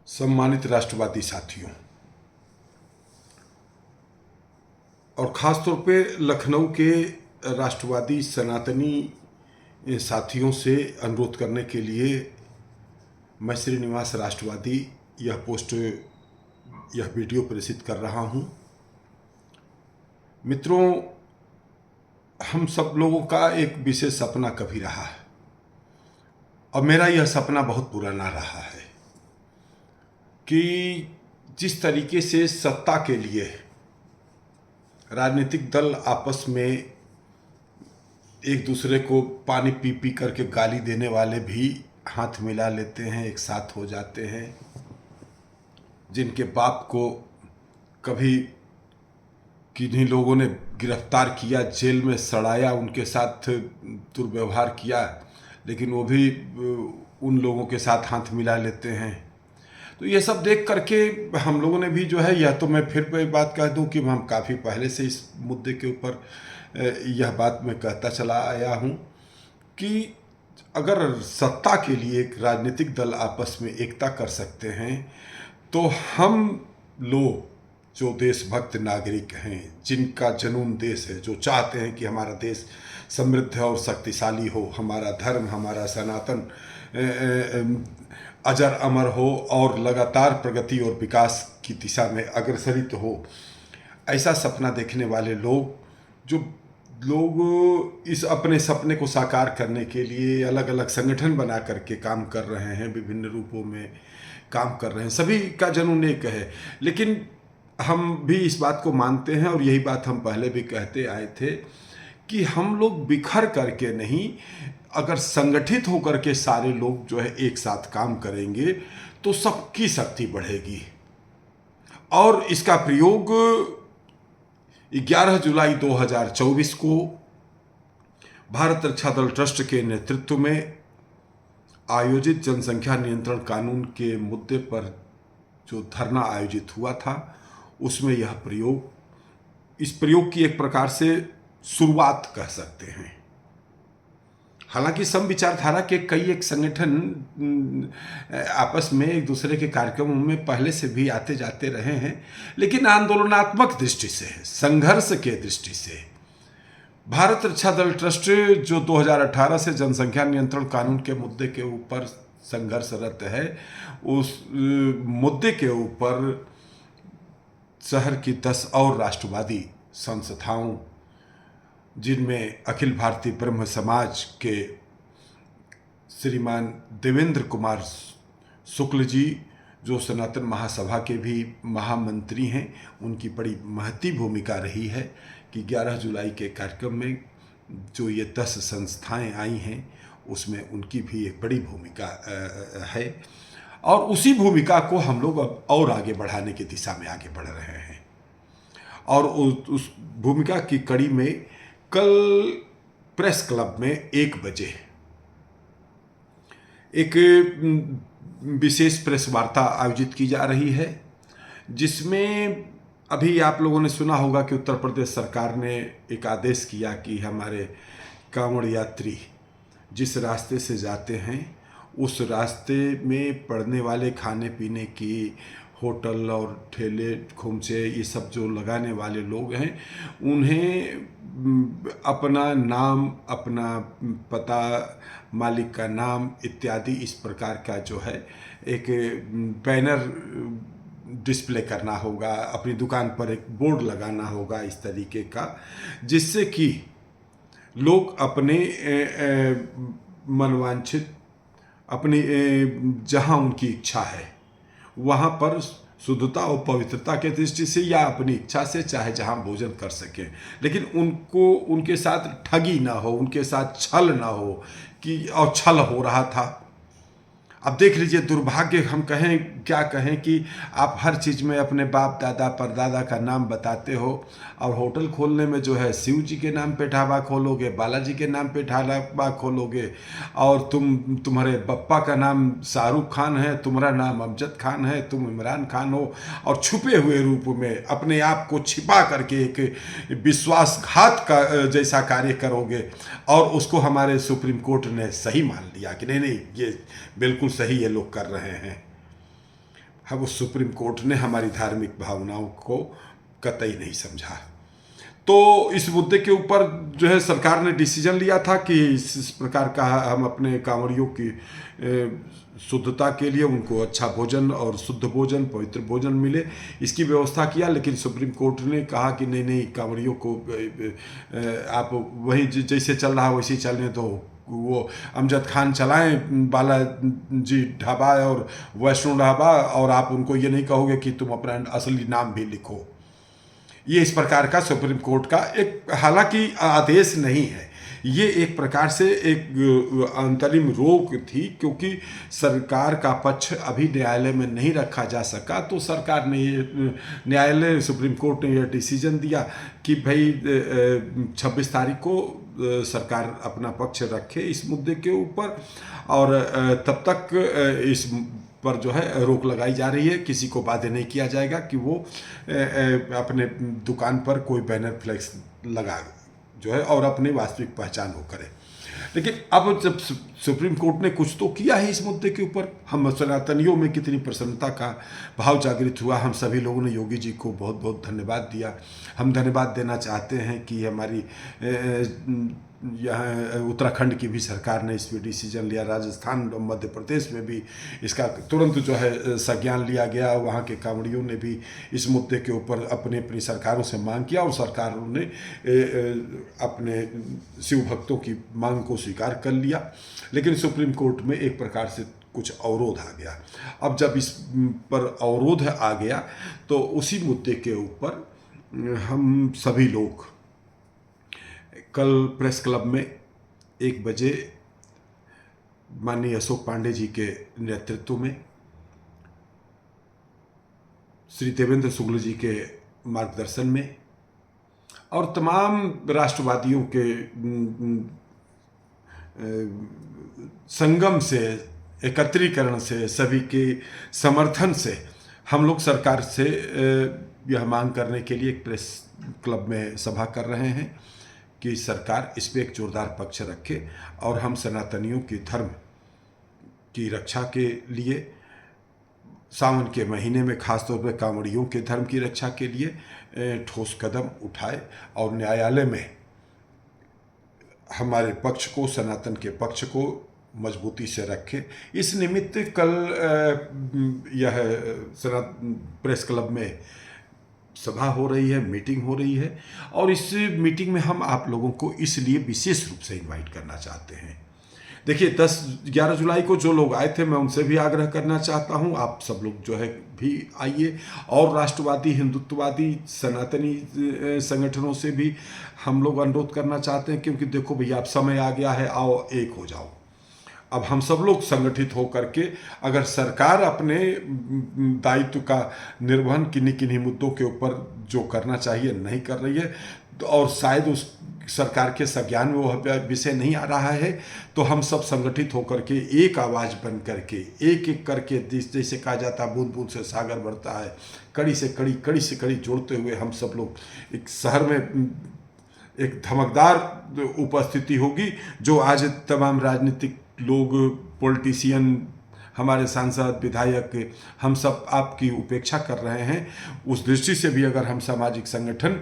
सम्मानित राष्ट्रवादी साथियों, और ख़ास तौर पे लखनऊ के राष्ट्रवादी सनातनी साथियों से अनुरोध करने के लिए मैं श्रीनिवास राष्ट्रवादी यह वीडियो प्रेषित कर रहा हूँ। मित्रों, हम सब लोगों का एक विशेष सपना कभी रहा है और मेरा यह सपना बहुत पुराना रहा है कि जिस तरीके से सत्ता के लिए राजनीतिक दल आपस में एक दूसरे को पानी पी पी करके गाली देने वाले भी हाथ मिला लेते हैं, एक साथ हो जाते हैं। जिनके बाप को कभी किन्हीं लोगों ने गिरफ्तार किया, जेल में सड़ाया, उनके साथ दुर्व्यवहार किया, लेकिन वो भी उन लोगों के साथ हाथ मिला लेते हैं। तो ये सब देख करके हम लोगों ने भी जो है, यह तो मैं फिर एक बात कह दूं कि हम काफ़ी पहले से इस मुद्दे के ऊपर यह बात मैं कहता चला आया हूं कि अगर सत्ता के लिए एक राजनीतिक दल आपस में एकता कर सकते हैं तो हम लोग जो देशभक्त नागरिक हैं, जिनका जुनून देश है, जो चाहते हैं कि हमारा देश समृद्ध और शक्तिशाली हो, हमारा धर्म, हमारा सनातन अजर अमर हो और लगातार प्रगति और विकास की दिशा में अग्रसरित हो, ऐसा सपना देखने वाले लोग इस अपने सपने को साकार करने के लिए अलग अलग संगठन बना करके काम कर रहे हैं, विभिन्न रूपों में काम कर रहे हैं। सभी का जुनून एक है, लेकिन हम भी इस बात को मानते हैं और यही बात हम पहले भी कहते आए थे कि हम लोग बिखर करके नहीं, अगर संगठित होकर के सारे लोग जो है एक साथ काम करेंगे तो सबकी शक्ति बढ़ेगी। और इसका प्रयोग 11 जुलाई 2024 को भारत रक्षा दल ट्रस्ट के नेतृत्व में आयोजित जनसंख्या नियंत्रण कानून के मुद्दे पर जो धरना आयोजित हुआ था, उसमें इस प्रयोग की एक प्रकार से शुरुआत कह सकते हैं। हालांकि सम विचारधारा के कई एक संगठन आपस में एक दूसरे के कार्यक्रमों में पहले से भी आते जाते रहे हैं, लेकिन आंदोलनात्मक दृष्टि से, संघर्ष के दृष्टि से भारत रक्षा दल ट्रस्ट जो 2018 से जनसंख्या नियंत्रण कानून के मुद्दे के ऊपर संघर्षरत है, उस मुद्दे के ऊपर शहर की 10 और राष्ट्रवादी संस्थाओं, जिनमें अखिल भारतीय ब्रह्म समाज के श्रीमान देवेंद्र कुमार शुक्ल जी, जो सनातन महासभा के भी महामंत्री हैं, उनकी बड़ी महती भूमिका रही है कि 11 जुलाई के कार्यक्रम में जो ये 10 संस्थाएं आई हैं, उसमें उनकी भी एक बड़ी भूमिका है। और उसी भूमिका को हम लोग अब और आगे बढ़ाने की दिशा में आगे बढ़ रहे हैं। और उस भूमिका की कड़ी में कल प्रेस क्लब में 1 बजे एक विशेष प्रेस वार्ता आयोजित की जा रही है, जिसमें अभी आप लोगों ने सुना होगा कि उत्तर प्रदेश सरकार ने एक आदेश किया कि हमारे कांवड़ यात्री जिस रास्ते से जाते हैं, उस रास्ते में पड़ने वाले खाने पीने की होटल और ठेले खोमचे, ये सब जो लगाने वाले लोग हैं, उन्हें अपना नाम, अपना पता, मालिक का नाम इत्यादि इस प्रकार का जो है एक बैनर डिस्प्ले करना होगा, अपनी दुकान पर एक बोर्ड लगाना होगा इस तरीके का, जिससे कि लोग अपने मनवांछित, अपनी जहाँ उनकी इच्छा है वहाँ पर शुद्धता और पवित्रता के दृष्टि से या अपनी इच्छा से चाहे जहाँ भोजन कर सकें, लेकिन उनके साथ ठगी ना हो, उनके साथ छल ना हो कि, और छल हो रहा था। अब देख लीजिए, दुर्भाग्य हम कहें क्या कहें कि आप हर चीज़ में अपने बाप दादा परदादा का नाम बताते हो, और होटल खोलने में जो है शिव जी के नाम पे ढाबा खोलोगे, बालाजी के नाम पे ढाबा खोलोगे, और तुम्हारे बप्पा का नाम शाहरुख खान है, तुम्हारा नाम अमजद खान है, तुम इमरान खान हो, और छुपे हुए रूप में अपने आप को छिपा करके एक विश्वासघात का जैसा कार्य करोगे, और उसको हमारे सुप्रीम कोर्ट ने सही मान लिया कि नहीं, ये बिल्कुल सही ये लोग कर रहे हैं। वो सुप्रीम कोर्ट ने हमारी धार्मिक भावनाओं को कतई नहीं समझा। तो इस मुद्दे के ऊपर जो है सरकार ने डिसीजन लिया था कि इस प्रकार का हम अपने कांवड़ियों की शुद्धता के लिए उनको अच्छा भोजन और शुद्ध भोजन, पवित्र भोजन मिले, इसकी व्यवस्था किया। लेकिन सुप्रीम कोर्ट ने कहा कि नहीं नहीं, कांवड़ियों को आप वही जैसे चल रहा वैसे ही चलने दो। वो अमजद खान चलाएं बालाजी ढाबा और वैष्णो ढाबा, और आप उनको ये नहीं कहोगे कि तुम अपना असली नाम भी लिखो। ये इस प्रकार का सुप्रीम कोर्ट का एक, हालांकि आदेश नहीं है, ये एक प्रकार से एक अंतरिम रोक थी, क्योंकि सरकार का पक्ष अभी न्यायालय में नहीं रखा जा सका। तो सरकार ने, न्यायालय सुप्रीम कोर्ट ने यह डिसीजन दिया कि भाई 26 तारीख को सरकार अपना पक्ष रखे इस मुद्दे के ऊपर, और तब तक इस पर जो है रोक लगाई जा रही है। किसी को बाध्य नहीं किया जाएगा कि वो अपने दुकान पर कोई बैनर फ्लेक्स लगा जो है और अपनी वास्तविक पहचान वो करे। लेकिन अब जब सुप्रीम कोर्ट ने कुछ तो किया है इस मुद्दे के ऊपर, हम सनातनियों में कितनी प्रसन्नता का भाव जागृत हुआ। हम सभी लोगों ने योगी जी को बहुत बहुत धन्यवाद दिया। हम धन्यवाद देना चाहते हैं कि हमारी यहाँ उत्तराखंड की भी सरकार ने इस पर डिसीजन लिया, राजस्थान और मध्य प्रदेश में भी इसका तुरंत जो है संज्ञान लिया गया। वहाँ के कांवड़ियों ने भी इस मुद्दे के ऊपर अपनी अपनी सरकारों से मांग किया, और सरकारों ने अपने शिव भक्तों की मांग को स्वीकार कर लिया। लेकिन सुप्रीम कोर्ट में एक प्रकार से कुछ अवरोध आ गया। अब जब इस पर अवरोध आ गया तो उसी मुद्दे के ऊपर हम सभी लोग कल प्रेस क्लब में 1 बजे माननीय अशोक पांडे जी के नेतृत्व में, श्री देवेंद्र शुक्ल जी के मार्गदर्शन में और तमाम राष्ट्रवादियों के संगम से, एकत्रीकरण से, सभी के समर्थन से हम लोग सरकार से यह मांग करने के लिए एक प्रेस क्लब में सभा कर रहे हैं कि सरकार इस पे एक जोरदार पक्ष रखे, और हम सनातनियों की धर्म की रक्षा के लिए सावन के महीने में खासतौर पर कांवड़ियों के धर्म की रक्षा के लिए ठोस कदम उठाए और न्यायालय में हमारे पक्ष को, सनातन के पक्ष को मजबूती से रखे। इस निमित्त कल यह प्रेस क्लब में सभा हो रही है, मीटिंग हो रही है, और इस मीटिंग में हम आप लोगों को इसलिए विशेष रूप से इनवाइट करना चाहते हैं। देखिए 10-11 जुलाई को जो लोग आए थे, मैं उनसे भी आग्रह करना चाहता हूं, आप सब लोग जो है भी आइए, और राष्ट्रवादी, हिंदुत्ववादी, सनातनी संगठनों से भी हम लोग अनुरोध करना चाहते हैं, क्योंकि देखो भैया अब समय आ गया है, आओ एक हो जाओ। अब हम सब लोग संगठित हो करके, अगर सरकार अपने दायित्व का निर्वहन किन्हीं किन्हीं मुद्दों के ऊपर जो करना चाहिए नहीं कर रही है, और शायद उस सरकार के संज्ञान में वह विषय नहीं आ रहा है, तो हम सब संगठित होकर के एक आवाज़ बन करके, एक एक करके, जैसे कहा जाता है बूंद बूंद से सागर बढ़ता है, कड़ी से कड़ी, कड़ी से कड़ी जोड़ते हुए हम सब लोग एक शहर में एक धमकदार उपस्थिति होगी, जो आज तमाम राजनीतिक लोग, पॉलिटिशियन, हमारे सांसद, विधायक, हम सब आपकी उपेक्षा कर रहे हैं। उस दृष्टि से भी अगर हम सामाजिक संगठन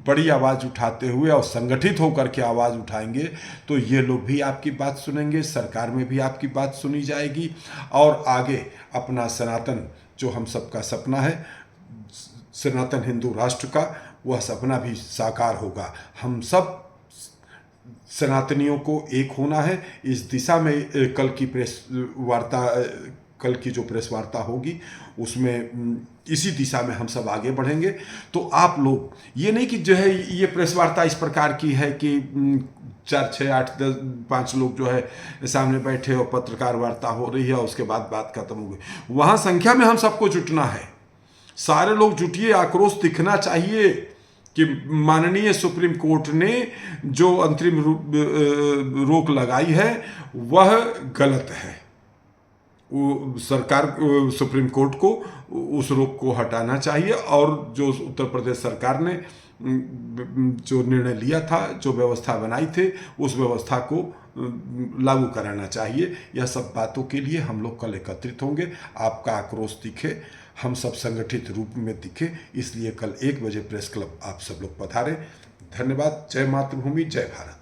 बड़ी आवाज़ उठाते हुए और संगठित होकर के आवाज़ उठाएंगे, तो ये लोग भी आपकी बात सुनेंगे, सरकार में भी आपकी बात सुनी जाएगी, और आगे अपना सनातन, जो हम सबका सपना है, सनातन हिंदू राष्ट्र का, वह सपना भी साकार होगा। हम सब सनातनियों को एक होना है। इस दिशा में कल की जो प्रेस वार्ता होगी, उसमें इसी दिशा में हम सब आगे बढ़ेंगे। तो आप लोग ये नहीं कि जो है ये प्रेस वार्ता इस प्रकार की है कि 4, 6, 8, 10, 5 लोग जो है सामने बैठे और पत्रकार वार्ता हो रही है और उसके बाद बात खत्म हो गई। वहाँ संख्या में हम सबको जुटना है, सारे लोग जुटिए, आक्रोश दिखना चाहिए कि माननीय सुप्रीम कोर्ट ने जो अंतरिम रोक लगाई है वह गलत है। सरकार, सुप्रीम कोर्ट को उस रोक को हटाना चाहिए, और जो उत्तर प्रदेश सरकार ने जो निर्णय लिया था, जो व्यवस्था बनाई थी, उस व्यवस्था को लागू कराना चाहिए। यह सब बातों के लिए हम लोग कल एकत्रित होंगे। आपका आक्रोश दिखे, हम सब संगठित रूप में दिखे, इसलिए कल 1 बजे प्रेस क्लब आप सब लोग पधारें। धन्यवाद। जय मातृभूमि, जय भारत।